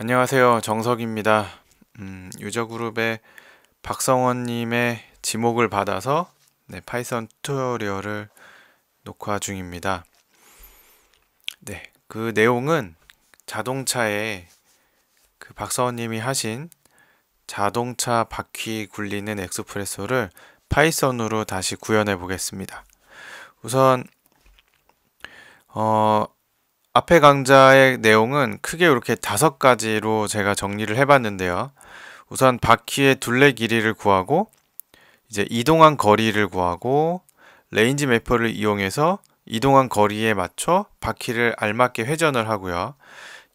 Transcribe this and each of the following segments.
안녕하세요. 정석입니다. 유저그룹의 박성원님의 지목을 받아서 파이썬 튜토리얼을 녹화 중입니다. 그 내용은 자동차에 그 박성원님이 하신 자동차 바퀴 굴리는 엑스프레소를 파이썬으로 다시 구현해 보겠습니다. 우선 앞에 강좌의 내용은 크게 이렇게 5가지로 제가 정리를 해봤는데요. 우선 바퀴의 둘레 길이를 구하고 이제 이동한 거리를 구하고 레인지 매퍼를 이용해서 이동한 거리에 맞춰 바퀴를 알맞게 회전을 하고요.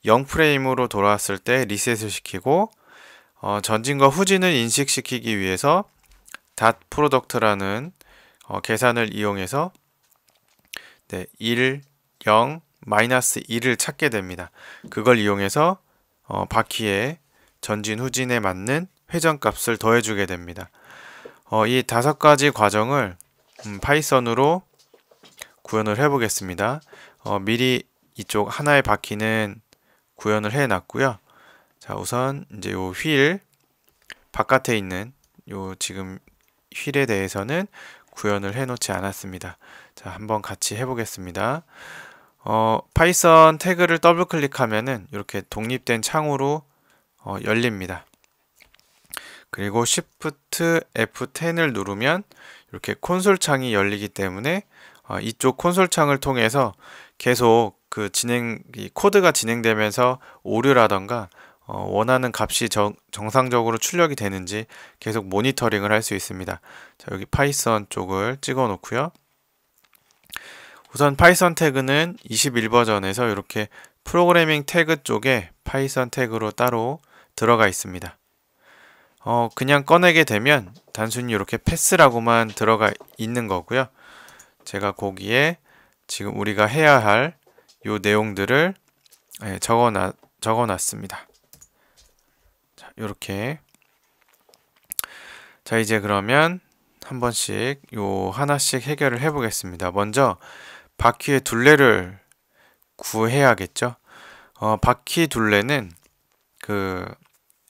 0프레임으로 돌아왔을 때 리셋을 시키고 전진과 후진을 인식시키기 위해서 닷 프로덕트라는 계산을 이용해서 1, 0, 마이너스 1을 찾게 됩니다. 그걸 이용해서 바퀴의 전진 후진에 맞는 회전값을 더해주게 됩니다. 이 5가지 과정을 파이썬으로 구현을 해 보겠습니다. 미리 이쪽 하나의 바퀴는 구현을 해 놨고요. 자, 우선 이제 요 휠 바깥에 있는 요 지금 휠에 대해서는 구현을 해 놓지 않았습니다. 자, 한번 같이 해 보겠습니다. 파이썬 태그를 더블 클릭하면은 이렇게 독립된 창으로 열립니다. 그리고 Shift F10을 누르면 이렇게 콘솔 창이 열리기 때문에 이쪽 콘솔 창을 통해서 계속 그 코드가 진행되면서 오류라던가 원하는 값이 정상적으로 출력이 되는지 계속 모니터링을 할 수 있습니다. 자, 여기 파이썬 쪽을 찍어 놓고요. 우선 파이썬 태그는 21버전에서 이렇게 프로그래밍 태그 쪽에 파이썬 태그로 따로 들어가 있습니다. 그냥 꺼내게 되면 단순히 이렇게 패스라고만 들어가 있는 거고요. 제가 거기에 지금 우리가 해야 할 요 내용들을 적어놨습니다. 자, 요렇게. 자, 이제 그러면 한 번씩 요 하나씩 해결을 해 보겠습니다. 먼저 바퀴의 둘레를 구해야겠죠. 바퀴 둘레는 그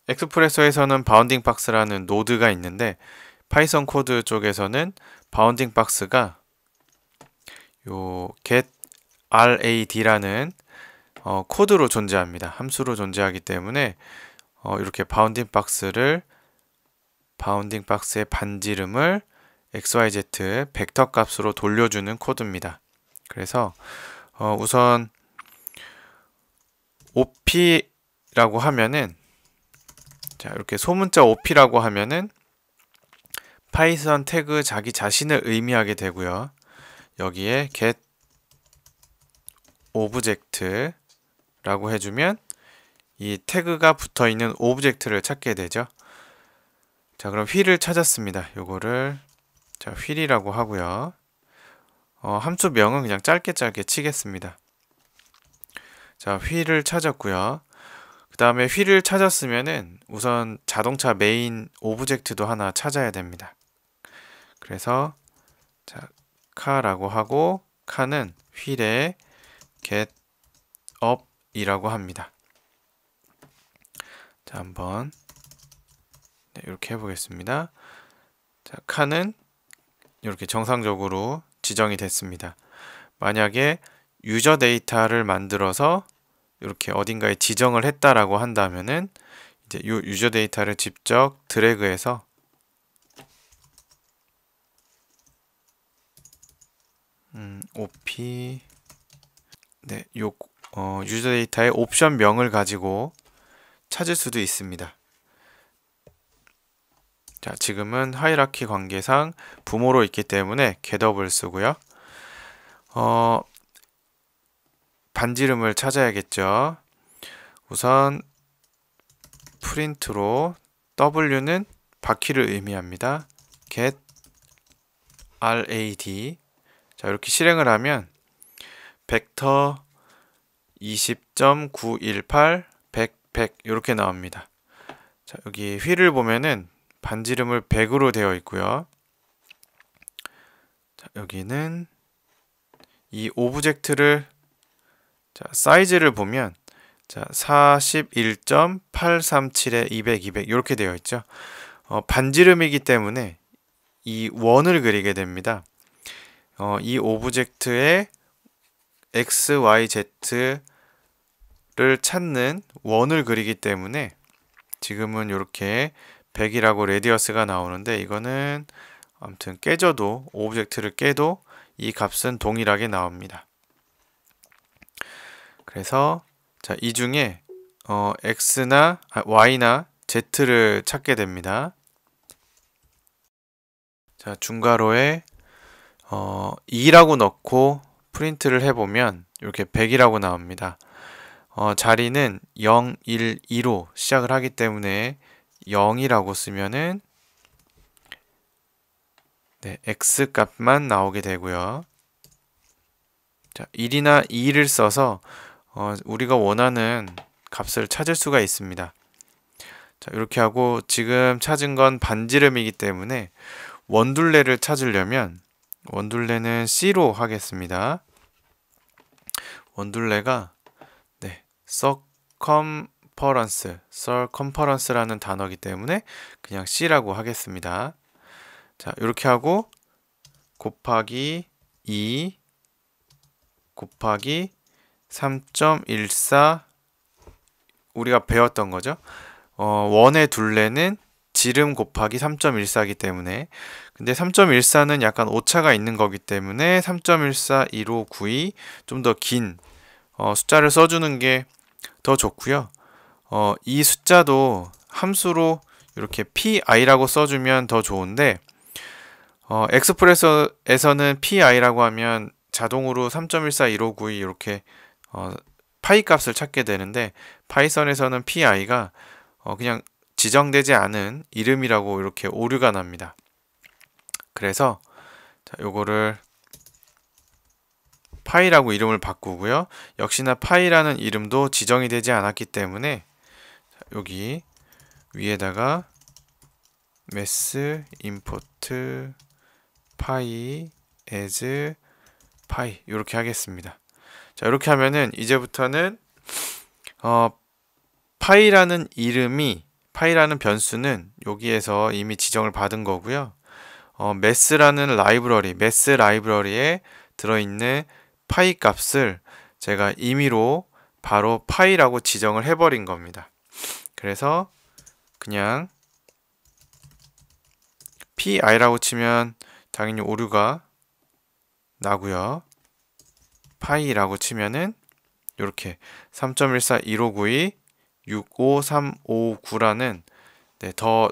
엑스프레소에서는 바운딩 박스라는 노드가 있는데 파이썬 코드 쪽에서는 바운딩 박스가 요 get rad라는 코드로 존재합니다. 함수로 존재하기 때문에 이렇게 바운딩 박스의 반지름을 xyz 벡터 값으로 돌려주는 코드입니다. 그래서 우선 op라고 하면은 자, 이렇게 소문자 op라고 하면은 파이썬 태그 자기 자신을 의미하게 되고요. 여기에 get object라고 해주면 이 태그가 붙어 있는 오브젝트를 찾게 되죠. 자, 그럼 휠을 찾았습니다. 요거를 자, 휠이라고 하고요. 함수명은 그냥 짧게 치겠습니다. 자, 휠을 찾았고요. 그 다음에 휠을 찾았으면은 우선 자동차 메인 오브젝트도 하나 찾아야 됩니다. 그래서 자, 카라고 하고 카는 휠에 get up 이라고 합니다. 자, 한번 이렇게 해보겠습니다. 자, 카는 이렇게 정상적으로 지정이 됐습니다. 만약에 유저 데이터를 만들어서 이렇게 어딘가에 지정을 했다라고 한다면은 이제 이 유저 데이터를 직접 드래그해서 op 요 유저 데이터의 옵션 명을 가지고 찾을 수도 있습니다. 자, 지금은 하이라키 관계상 부모로 있기 때문에 getup을 쓰고요. 반지름을 찾아야겠죠. 우선 프린트로 W는 바퀴를 의미합니다. get rad. 자, 이렇게 실행을 하면 벡터 20.918 100 100 이렇게 나옵니다. 자, 여기 휠을 보면은 반지름을 100으로 되어 있고요. 자, 여기는 이 오브젝트를 자, 사이즈를 보면 자, 41.837에 200, 200 이렇게 되어 있죠. 반지름이기 때문에 이 원을 그리게 됩니다. 이 오브젝트의 x, y, z를 찾는 원을 그리기 때문에 지금은 이렇게 100이라고 레디어스가 나오는데, 이거는 아무튼 깨져도, 오브젝트를 깨도 이 값은 동일하게 나옵니다. 그래서 자, 이 중에 x나 y나 z를 찾게 됩니다. 자, 중괄호에 2라고 넣고 프린트를 해보면 이렇게 100이라고 나옵니다. 자리는 0, 1, 2로 시작을 하기 때문에 0이라고 쓰면은 네, x 값만 나오게 되고요. 자, 1이나 2를 써서 우리가 원하는 값을 찾을 수가 있습니다. 자, 이렇게 하고 지금 찾은 건 반지름이기 때문에 원둘레를 찾으려면 원둘레는 C로 하겠습니다. 원둘레가 네, circumference라는 단어이기 때문에 그냥 C라고 하겠습니다. 자, 이렇게 하고 곱하기 2 곱하기 3.14 우리가 배웠던 거죠. 원의 둘레는 지름 곱하기 3.14이기 때문에, 근데 3.14는 약간 오차가 있는 거기 때문에 3.141592 좀 더 긴 숫자를 써주는 게 더 좋고요. 이 숫자도 함수로 이렇게 pi라고 써주면 더 좋은데, 엑스프레소에서는 pi라고 하면 자동으로 3.141592 이렇게 파이 값을 찾게 되는데, 파이썬에서는 pi가 그냥 지정되지 않은 이름이라고 이렇게 오류가 납니다. 그래서 자, 요거를 파이라고 이름을 바꾸고요. 역시나 파이라는 이름도 지정이 되지 않았기 때문에 자, 여기 위에다가 mass import pi as pi 이렇게 하겠습니다. 자, 이렇게 하면은 이제부터는 파이라는 변수는 여기에서 이미 지정을 받은 거고요. mass라는 mass 라이브러리에 들어있는 파이 값을 제가 임의로 바로 파이라고 지정을 해버린 겁니다. 그래서 그냥 pi라고 치면 당연히 오류가 나고요. 파이라고 치면은 이렇게 3.141592 65359라는 네, 더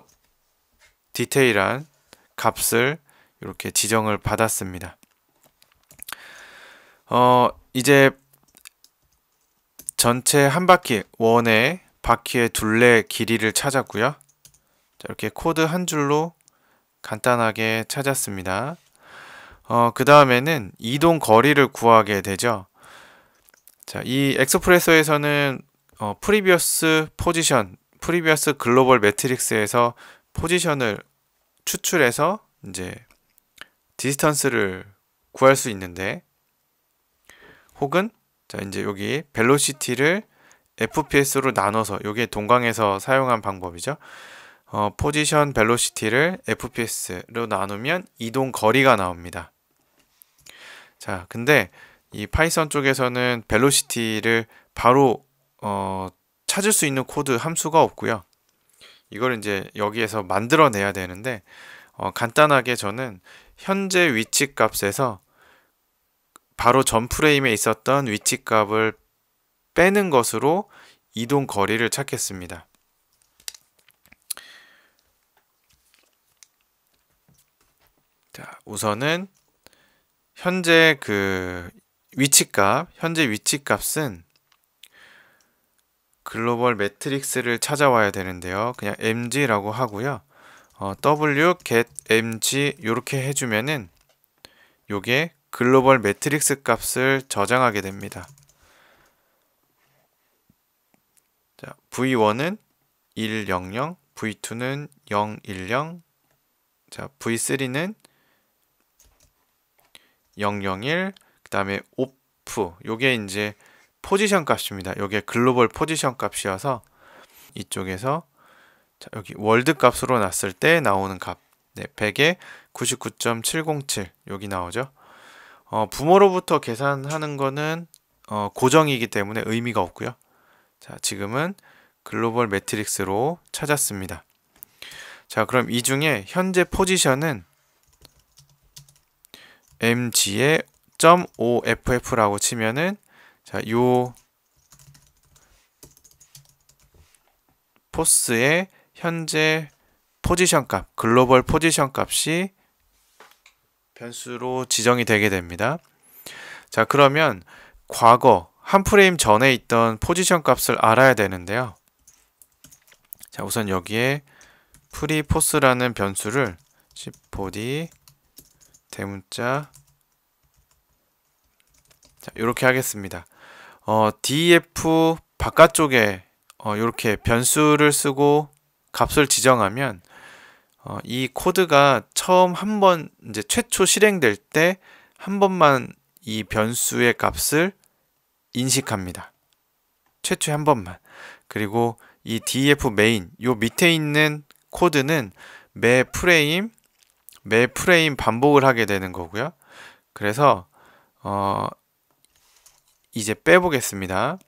디테일한 값을 이렇게 지정을 받았습니다. 이제 전체 한 바퀴, 원의 바퀴의 둘레 길이를 찾았고요. 자, 이렇게 코드 한 줄로 간단하게 찾았습니다. 그 다음에는 이동 거리를 구하게 되죠. 자, 이 엑스프레소에서는 프리비어스 글로벌 매트릭스에서 포지션을 추출해서 이제 디스턴스를 구할 수 있는데, 혹은 자, 이제 여기 벨로시티를 FPS로 나눠서, 요게 동강에서 사용한 방법이죠. 포지션 벨로시티를 FPS로 나누면 이동 거리가 나옵니다. 자, 근데 이 파이썬 쪽에서는 벨로시티를 바로 찾을 수 있는 코드 함수가 없고요. 이걸 이제 여기에서 만들어내야 되는데, 간단하게 저는 현재 위치 값에서 바로 전 프레임에 있었던 위치 값을 빼는 것으로 이동 거리를 찾겠습니다. 자, 우선은 현재 위치 값은 글로벌 매트릭스를 찾아와야 되는데요. 그냥 mg라고 하고요. w get mg 이렇게 해주면은 요게 글로벌 매트릭스 값을 저장하게 됩니다. 자, v1은 100, v2는 010, 자, v3는 001, 그 다음에 오프, 요게 이제 포지션 값입니다. 이게 글로벌 포지션 값이어서 이쪽에서 자, 여기 월드 값으로 놨을 때 나오는 값. 네, 100에 99.707 여기 나오죠. 부모로부터 계산하는 거는 고정이기 때문에 의미가 없고요. 자, 지금은 글로벌 매트릭스로 찾았습니다. 자, 그럼 이 중에 현재 포지션은 mg의 .off라고 치면은 자, 요 포스의 현재 포지션 값, 글로벌 포지션 값이 변수로 지정이 되게 됩니다. 자, 그러면 과거 한 프레임 전에 있던 포지션 값을 알아야 되는데요. 자, 우선 여기에 프리포스라는 변수를 cpd 대문자 자, 이렇게 하겠습니다. def 바깥쪽에 이렇게 변수를 쓰고 값을 지정하면 이 코드가 처음 한 번 이제 최초 실행될 때 한 번만 이 변수의 값을 인식합니다. 최초에 한 번만. 그리고 이 def main 요 밑에 있는 코드는 매 프레임 반복을 하게 되는 거고요. 그래서 이제 빼보겠습니다.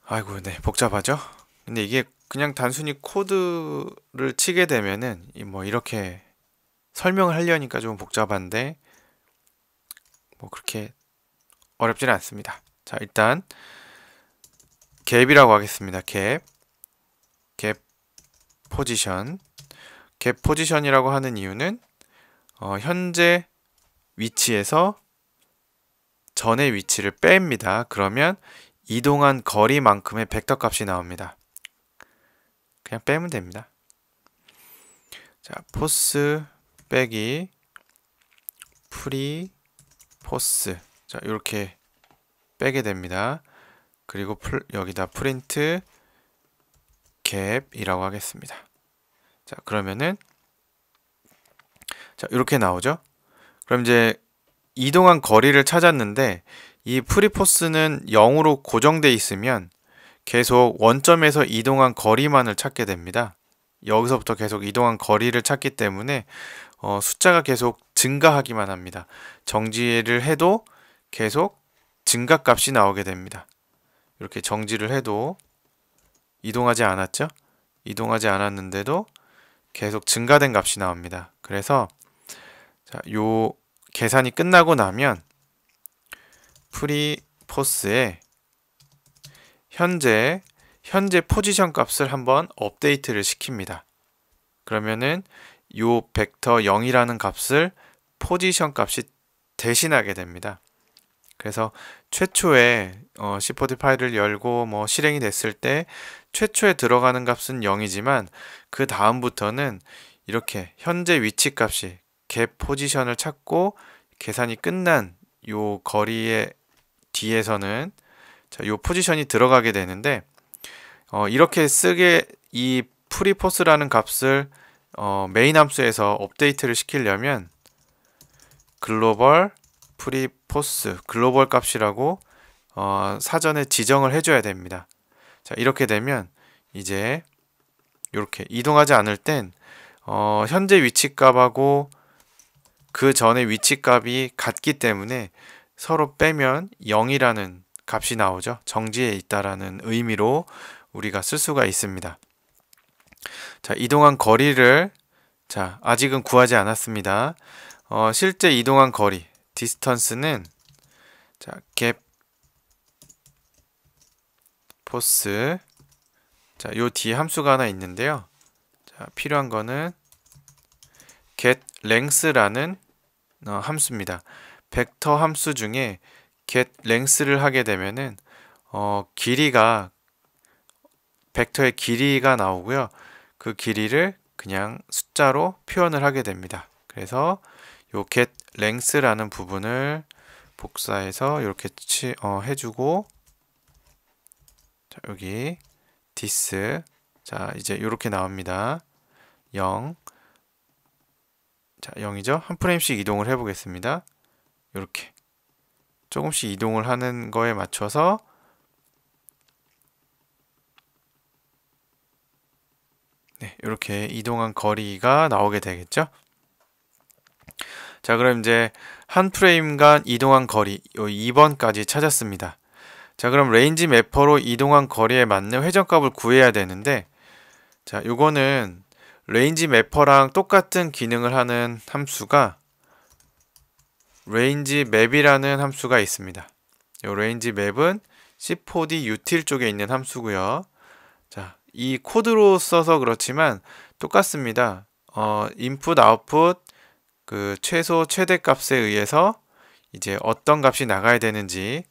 아이고, 네, 복잡하죠? 근데 이게 그냥 단순히 코드를 치게 되면은 뭐 이렇게 설명을 하려니까 좀 복잡한데 뭐 그렇게 어렵지는 않습니다. 자, 일단 갭이라고 하겠습니다. 갭 포지션. 갭 포지션이라고 하는 이유는 현재 위치에서 전의 위치를 뺍니다. 그러면 이동한 거리만큼의 벡터 값이 나옵니다. 그냥 빼면 됩니다. 자, 포스 빼기 프리 포스. 자, 이렇게 빼게 됩니다. 그리고 여기다 프린트 갭이라고 하겠습니다. 자, 그러면은 자, 이렇게 나오죠. 그럼 이제 이동한 거리를 찾았는데 이 프리포스는 0으로 고정돼 있으면 계속 원점에서 이동한 거리만을 찾게 됩니다. 여기서부터 계속 이동한 거리를 찾기 때문에 숫자가 계속 증가하기만 합니다. 정지를 해도 계속 증가값이 나오게 됩니다. 이렇게 정지를 해도 이동하지 않았죠? 이동하지 않았는데도 계속 증가된 값이 나옵니다. 그래서 자, 요 계산이 끝나고 나면 프리포스에 현재 포지션 값을 한번 업데이트를 시킵니다. 그러면은 요 벡터 0이라는 값을 포지션 값이 대신하게 됩니다. 그래서 최초에 cpd 파일을 열고 뭐 실행이 됐을 때 최초에 들어가는 값은 0이지만 그 다음부터는 이렇게 현재 위치 값이 갭 포지션을 찾고 계산이 끝난 요 거리의 뒤에서는 자, 요 포지션이 들어가게 되는데 이렇게 쓰게 이 프리포스라는 값을 메인 함수에서 업데이트를 시키려면 글로벌 프리포스 글로벌 값이라고 사전에 지정을 해줘야 됩니다. 자, 이렇게 되면 이제 이렇게 이동하지 않을 땐 현재 위치 값하고 그 전에 위치 값이 같기 때문에 서로 빼면 0이라는 값이 나오죠. 정지에 있다라는 의미로 우리가 쓸 수가 있습니다. 자, 이동한 거리를 자, 아직은 구하지 않았습니다. 실제 이동한 거리 디스턴스는 자, 갭 포스 자, 요 뒤에 함수가 하나 있는데요. 자, 필요한 거는 get length라는 함수입니다. 벡터 함수 중에 get length를 하게 되면은 길이가 벡터의 길이가 나오고요. 그 길이를 그냥 숫자로 표현을 하게 됩니다. 그래서 요 get length라는 부분을 복사해서 이렇게 해주고 자, 여기 this 자, 이제 이렇게 나옵니다. 0 자, 0이죠? 한 프레임씩 이동을 해 보겠습니다. 이렇게 조금씩 이동을 하는 거에 맞춰서 네, 이렇게 이동한 거리가 나오게 되겠죠. 자, 그럼 이제 한 프레임간 이동한 거리 2번까지 찾았습니다. 자, 그럼 레인지 매퍼로 이동한 거리에 맞는 회전값을 구해야 되는데, 자, 요거는 레인지 매퍼랑 똑같은 기능을 하는 함수가 range map이라는 함수가 있습니다. 요 range map은 C4D util 쪽에 있는 함수고요. 자, 이 코드로 써서 그렇지만 똑같습니다. input, output 그 최소 최대 값에 의해서 이제 어떤 값이 나가야 되는지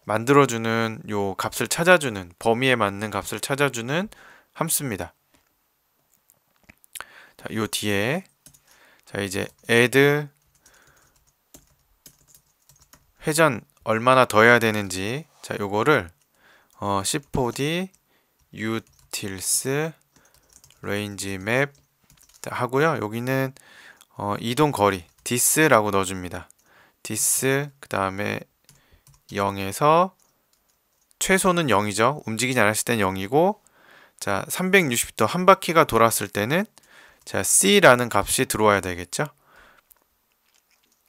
만들어주는 요 값을 찾아주는 범위에 맞는 값을 찾아주는 함수입니다. 자, 요 뒤에 자 이제 add 회전 얼마나 더 해야 되는지 자 요거를 C4D utils range map 하고요. 여기는 이동 거리 this라고 넣어줍니다. this 그 다음에 0에서 최소는 0이죠. 움직이지 않았을 땐 0이고 자 360도 한 바퀴가 돌았을 때는 자 c라는 값이 들어와야 되겠죠.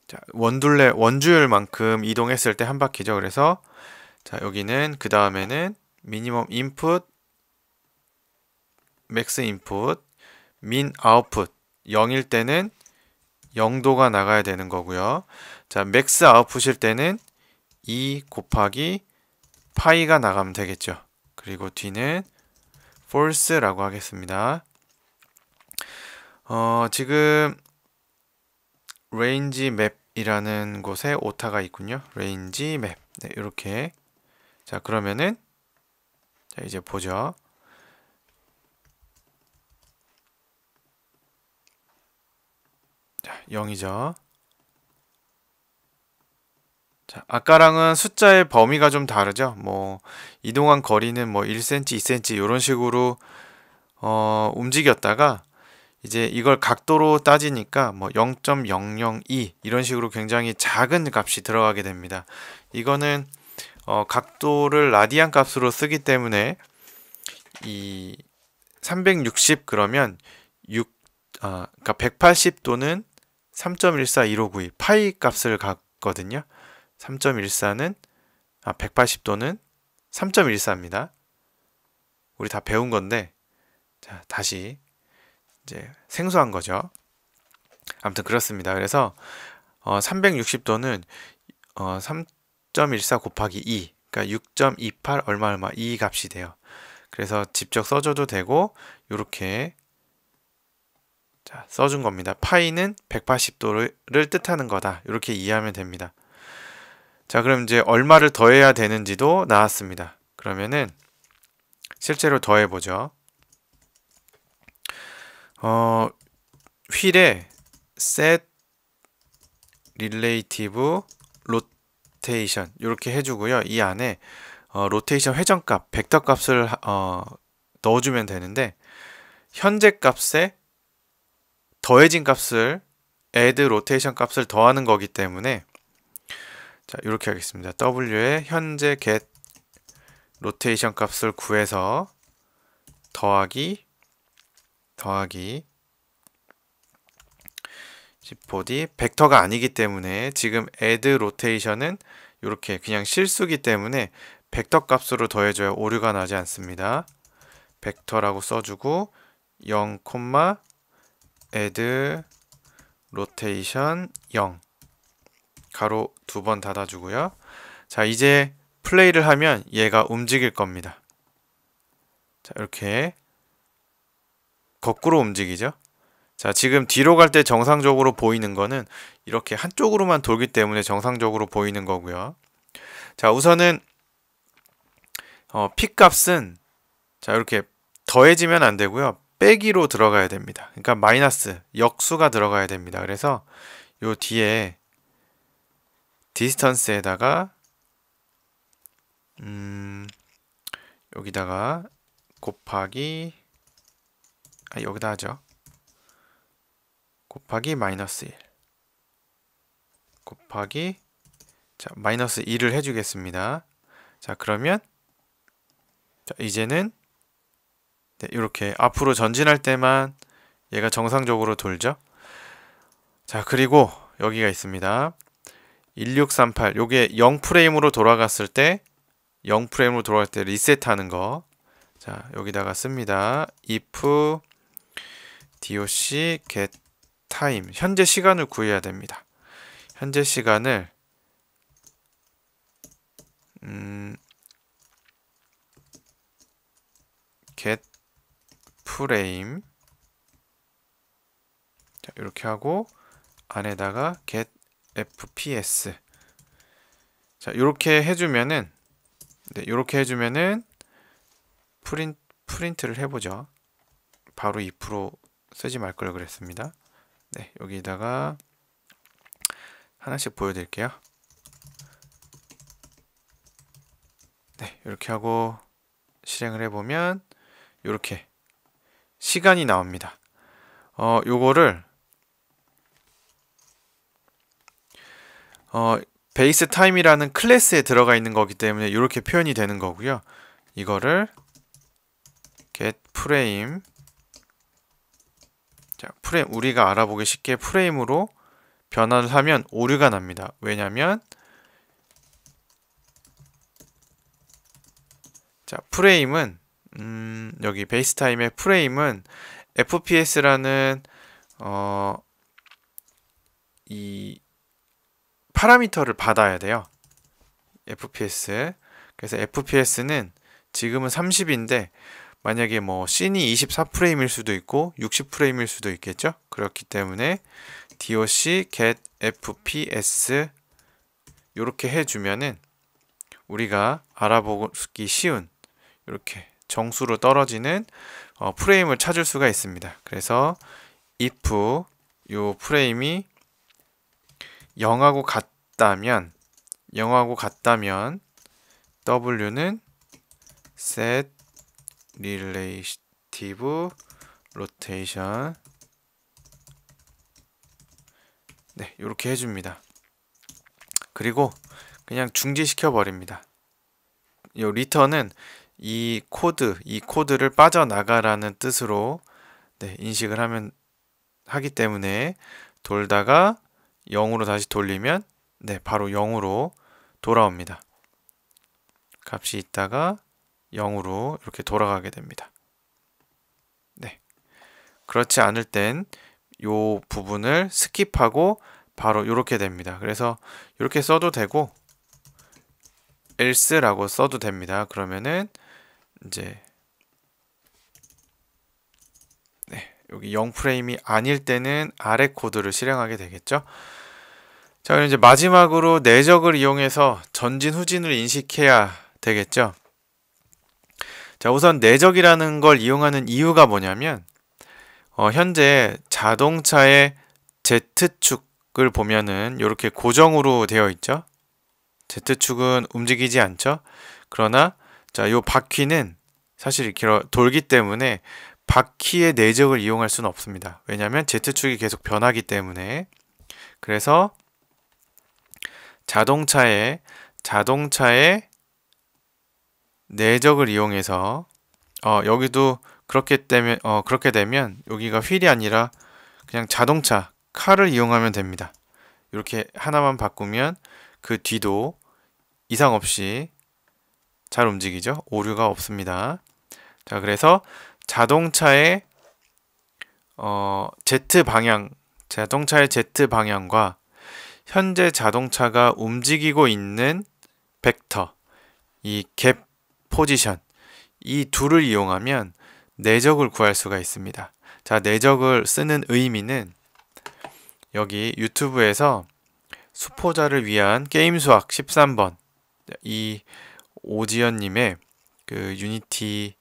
자 원주율만큼 이동했을 때 한 바퀴죠. 그래서 자 여기는 그 다음에는 미니멈 인풋 맥스 인풋 민 아웃풋 0일 때는 0도가 나가야 되는 거고요. 자 맥스 아웃풋일 때는 2 곱하기 파이가 나가면 되겠죠. 그리고 뒤는 false라고 하겠습니다. 지금 range map이라는 곳에 오타가 있군요. range map. 네, 이렇게. 자, 그러면은 자, 이제 보죠. 자, 0이죠. 자, 아까랑은 숫자의 범위가 좀 다르죠. 뭐 이동한 거리는 뭐 1cm, 2cm 이런 식으로 움직였다가 이제 이걸 각도로 따지니까 뭐 0.002 이런 식으로 굉장히 작은 값이 들어가게 됩니다. 이거는 각도를 라디안 값으로 쓰기 때문에 이 360 그러면 그러니까 180도는 3.1425992 파이 값을 갖거든요. 3.14는 180도는 3.14입니다. 우리 다 배운 건데 자, 다시 이제 생소한 거죠. 아무튼 그렇습니다. 그래서 360도는 3.14 곱하기 2 그러니까 6.28 얼마 이 값이 돼요. 그래서 직접 써줘도 되고 이렇게 자, 써준 겁니다. 파이는 180도를 뜻하는 거다. 이렇게 이해하면 됩니다. 자, 그럼 이제 얼마를 더해야 되는지도 나왔습니다. 그러면은 실제로 더해보죠. 휠에 set relative rotation 이렇게 해주고요. 이 안에 로테이션 회전값, 벡터 값을 넣어주면 되는데 현재 값에 더해진 값을 add rotation 값을 더하는 거기 때문에 자 이렇게 하겠습니다. w에 현재 get rotation 값을 구해서 더하기 C4D 벡터가 아니기 때문에 지금 add rotation은 이렇게 그냥 실수기 때문에 벡터 값으로 더해줘야 오류가 나지 않습니다. 벡터라고 써주고 0, add rotation 0 가로 2번 닫아주고요. 자 이제 플레이를 하면 얘가 움직일 겁니다. 자 이렇게 거꾸로 움직이죠. 자 지금 뒤로 갈 때 정상적으로 보이는 거는 이렇게 한쪽으로만 돌기 때문에 정상적으로 보이는 거고요. 자 우선은 피 값은 자 이렇게 더해지면 안 되고요. 빼기로 들어가야 됩니다. 그러니까 마이너스 역수가 들어가야 됩니다. 그래서 요 뒤에 디스턴스에다가 여기다가 곱하기 여기다 하죠. 곱하기 마이너스 1 곱하기 자, 마이너스 2를 해주겠습니다. 자, 그러면 자, 이제는 네, 이렇게 앞으로 전진할 때만 얘가 정상적으로 돌죠. 자, 그리고 여기가 있습니다. 1638 요게 0프레임으로 돌아갔을 때 0프레임으로 돌아갈 때 리셋하는 거. 자, 여기다가 씁니다. if doc get time 현재 시간을 구해야 됩니다. 현재 시간을 get frame 자, 이렇게 하고 안에다가 get fps 자, 이렇게 해주면은 네, 이렇게 해주면은 프린트를 해보죠. 바로 2% 쓰지 말 걸 그랬습니다. 네, 여기다가 하나씩 보여드릴게요. 네, 이렇게 하고 실행을 해보면 이렇게 시간이 나옵니다. 요거를 베이스 타임이라는 클래스에 들어가 있는 거기 때문에 이렇게 표현이 되는 거고요. 이거를 get frame 자, 프레임 우리가 알아보기 쉽게 프레임으로 변환을 하면 오류가 납니다. 왜냐면 자, 프레임은 여기 베이스 타임의 프레임은 FPS라는 이 파라미터를 받아야 돼요. FPS. 그래서 FPS는 지금은 30인데 만약에 뭐 씬이 24프레임일 수도 있고 60프레임일 수도 있겠죠. 그렇기 때문에 doc get fps 이렇게 해주면은 우리가 알아보기 쉬운 이렇게 정수로 떨어지는 프레임을 찾을 수가 있습니다. 그래서 if 요 프레임이 0하고 같다면 w는 set relative rotation 네, 이렇게 해줍니다. 그리고 그냥 중지시켜 버립니다. 요 return은 이 코드를 빠져나가라는 뜻으로 네, 인식을 하기 때문에 돌다가 0으로 다시 돌리면 네, 바로 0으로 돌아옵니다. 값이 있다가 0으로 이렇게 돌아가게 됩니다. 네. 그렇지 않을 땐 요 부분을 스킵하고 바로 이렇게 됩니다. 그래서 이렇게 써도 되고 else라고 써도 됩니다. 그러면은 이제 네, 여기 0프레임이 아닐 때는 아래 코드를 실행하게 되겠죠. 자, 그럼 이제 마지막으로 내적을 이용해서 전진 후진을 인식해야 되겠죠. 자, 우선 내적이라는 걸 이용하는 이유가 뭐냐면 현재 자동차의 Z축을 보면은 이렇게 고정으로 되어 있죠. Z축은 움직이지 않죠. 그러나 자, 요 바퀴는 사실 이렇게 돌기 때문에 바퀴의 내적을 이용할 수는 없습니다. 왜냐하면 Z축이 계속 변하기 때문에. 그래서 자동차의 내적을 이용해서 여기도 그렇게 되면 여기가 휠이 아니라 그냥 자동차 칼을 이용하면 됩니다. 이렇게 하나만 바꾸면 그 뒤도 이상 없이 잘 움직이죠. 오류가 없습니다. 자, 그래서 자동차의 자동차의 Z 방향과 현재 자동차가 움직이고 있는 벡터, 이 갭 포지션, 이 둘을 이용하면 내적을 구할 수가 있습니다. 자, 내적을 쓰는 의미는 여기 유튜브에서 수포자를 위한 게임 수학 13번 이 오지연님의 그 유니티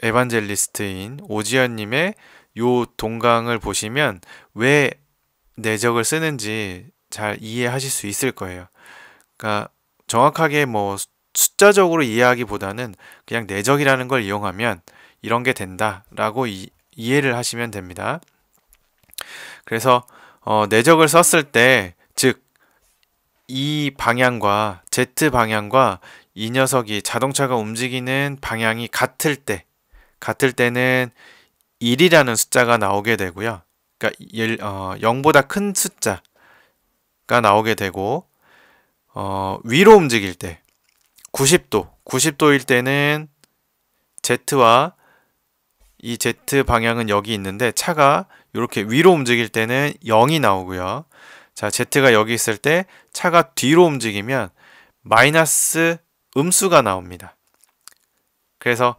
에반젤리스트인 오지연님의 요 동강을 보시면 왜 내적을 쓰는지 잘 이해하실 수 있을 거예요. 그러니까 정확하게 뭐 숫자적으로 이해하기보다는 그냥 내적이라는 걸 이용하면 이런 게 된다라고 이해를 하시면 됩니다. 그래서 내적을 썼을 때, 즉 이 방향과 Z 방향과 이 녀석이 자동차가 움직이는 방향이 같을 때는 1이라는 숫자가 나오게 되고요. 그러니까 0보다 큰 숫자가 나오게 되고 위로 움직일 때 90도일 때는 Z와 이 Z 방향은 여기 있는데 차가 이렇게 위로 움직일 때는 0이 나오고요. 자, Z가 여기 있을 때 차가 뒤로 움직이면 마이너스 음수가 나옵니다. 그래서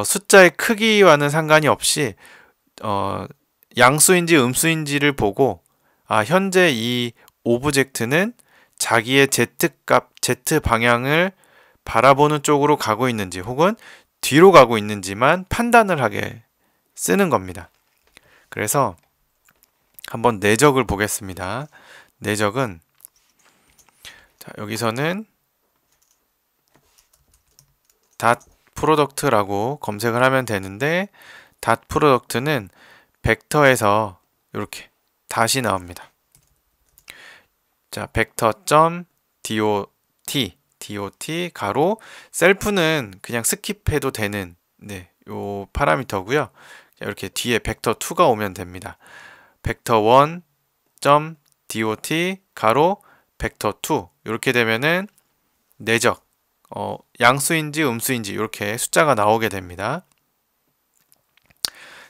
숫자의 크기와는 상관이 없이 양수인지 음수인지를 보고 현재 이 오브젝트는 자기의 Z값, Z 방향을 바라보는 쪽으로 가고 있는지 혹은 뒤로 가고 있는지만 판단을 하게 쓰는 겁니다. 그래서 한번 내적을 보겠습니다. 내적은 자, 여기서는 닷 프로덕트라고 검색을 하면 되는데 닷 프로덕트는 벡터에서 이렇게 다시 나옵니다. 자, dot 가로 셀프는 그냥 스킵해도 되는 요 파라미터고요. 이렇게 뒤에 벡터2가 오면 됩니다. 벡터1 dot 가로 벡터2 이렇게 되면은 내적 양수인지 음수인지 이렇게 숫자가 나오게 됩니다.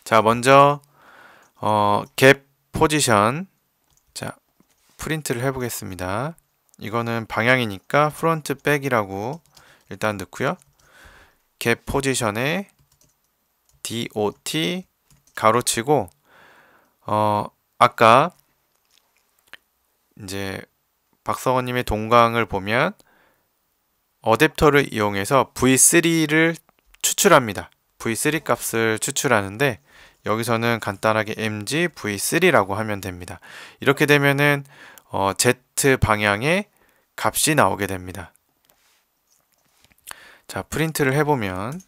자, 먼저 갭 포지션 자, 프린트를 해보겠습니다. 이거는 방향이니까 프론트 백이라고 일단 넣고요. 갭 포지션에 dot 가로치고 아까 이제 박성원님의 동강을 보면 어댑터를 이용해서 V3를 추출합니다. V3 값을 추출하는데 여기서는 간단하게 mg v3라고 하면 됩니다. 이렇게 되면은 z 방향의 값이 나오게 됩니다. 자, 프린트를 해보면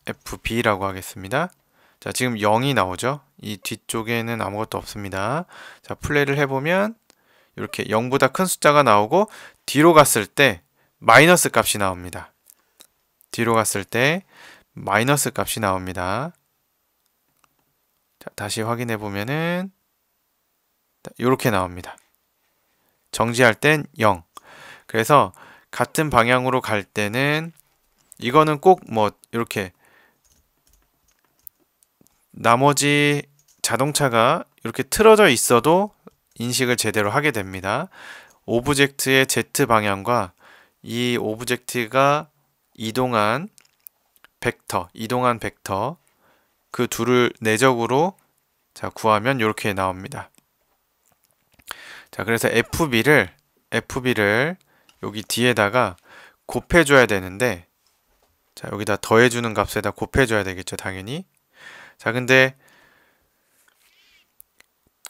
fb라고 하겠습니다. 자, 지금 0이 나오죠. 이 뒤쪽에는 아무것도 없습니다. 자, 플레이를 해보면 이렇게 0보다 큰 숫자가 나오고 뒤로 갔을 때 마이너스 값이 나옵니다. 뒤로 갔을 때 마이너스 값이 나옵니다. 자, 다시 확인해 보면은 이렇게 나옵니다. 정지할 땐 0. 그래서 같은 방향으로 갈 때는 이거는 꼭 뭐 이렇게 나머지 자동차가 이렇게 틀어져 있어도 인식을 제대로 하게 됩니다. 오브젝트의 Z 방향과 이 오브젝트가 이동한 벡터 그 둘을 내적으로 자, 구하면 이렇게 나옵니다. 자, 그래서 FB를 여기 뒤에다가 곱해줘야 되는데 자, 여기다 더해주는 값에다 곱해줘야 되겠죠, 당연히. 자, 근데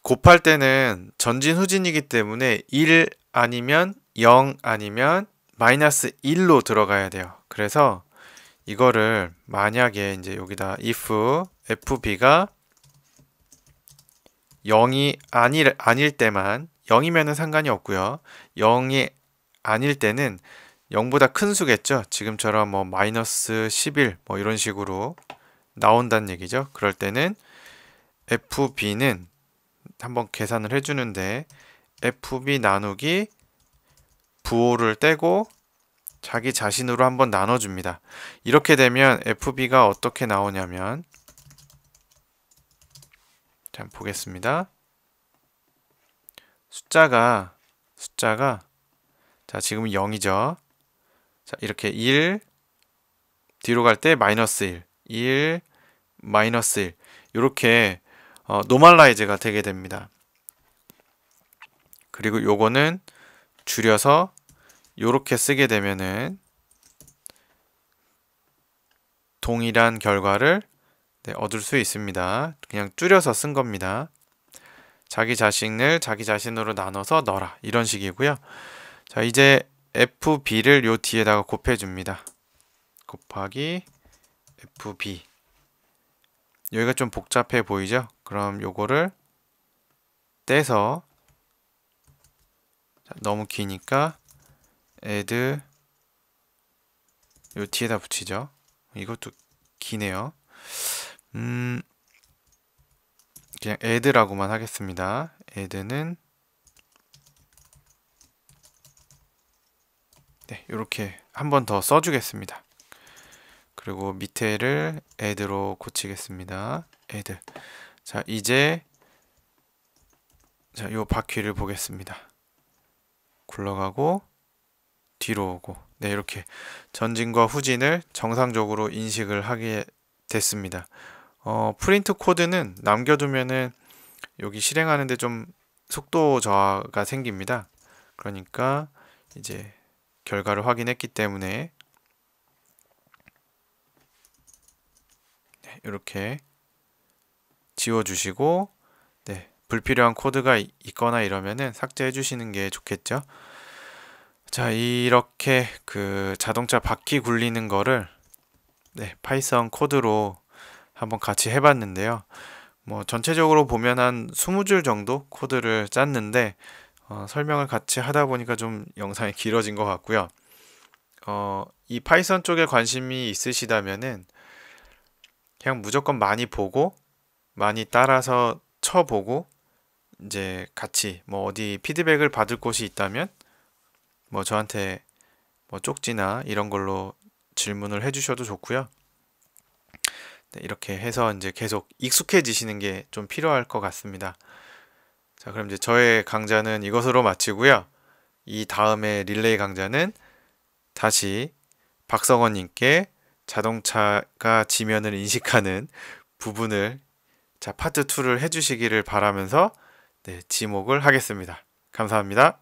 곱할 때는 전진 후진이기 때문에 1 아니면 0 아니면 마이너스 1로 들어가야 돼요. 그래서 이거를 만약에 이제 여기다 if fb가 0이 아닐 때만 0이면은 상관이 없고요. 0이 아닐 때는 0보다 큰 수겠죠. 지금처럼 뭐 마이너스 11 뭐 이런 식으로 나온다는 얘기죠. 그럴 때는 fb는 한번 계산을 해주는데 fb 나누기 부호를 떼고 자기 자신으로 한번 나눠줍니다. 이렇게 되면 fb가 어떻게 나오냐면 자, 보겠습니다. 숫자가 자, 지금 0이죠. 자, 이렇게 1 뒤로 갈 때 마이너스 1 마이너스 1 이렇게 노멀라이즈가 되게 됩니다. 그리고 요거는 줄여서 요렇게 쓰게 되면은 동일한 결과를 얻을 수 있습니다. 그냥 줄여서 쓴 겁니다. 자기 자신을 자기 자신으로 나눠서 넣어라. 이런 식이고요. 자, 이제 FB를 요 뒤에다가 곱해줍니다. 곱하기 FB. 여기가 좀 복잡해 보이죠? 그럼 요거를 떼서 자, 너무 기니까 add 요 뒤에다 붙이죠. 이것도 기네요. 그냥 add라고만 하겠습니다. add는 네, 이렇게 한 번 더 써주겠습니다. 그리고 밑에를 add로 고치겠습니다. add. 자, 이제 자, 요 바퀴를 보겠습니다. 굴러가고 뒤로 오고 네, 이렇게 전진과 후진을 정상적으로 인식을 하게 됐습니다. 프린트 코드는 남겨두면은 여기 실행하는데 좀 속도 저하가 생깁니다. 그러니까 이제 결과를 확인했기 때문에 네, 이렇게 지워주시고 네, 불필요한 코드가 있거나 이러면은 삭제해 주시는 게 좋겠죠. 자, 이렇게 그 자동차 바퀴 굴리는 거를 네, 파이썬 코드로 한번 같이 해봤는데요. 뭐 전체적으로 보면 한 20줄 정도 코드를 짰는데 설명을 같이 하다 보니까 좀 영상이 길어진 것 같고요. 이 파이썬 쪽에 관심이 있으시다면은 그냥 무조건 많이 보고 많이 따라서 쳐보고 이제 같이 뭐 어디 피드백을 받을 곳이 있다면 뭐 저한테 뭐 쪽지나 이런 걸로 질문을 해주셔도 좋고요. 네, 이렇게 해서 이제 계속 익숙해지시는 게 좀 필요할 것 같습니다. 자, 그럼 이제 저의 강좌는 이것으로 마치고요. 이 다음에 릴레이 강좌는 다시 박성원님께 자동차가 지면을 인식하는 부분을 자, 파트 2를 해주시기를 바라면서 네, 지목을 하겠습니다. 감사합니다.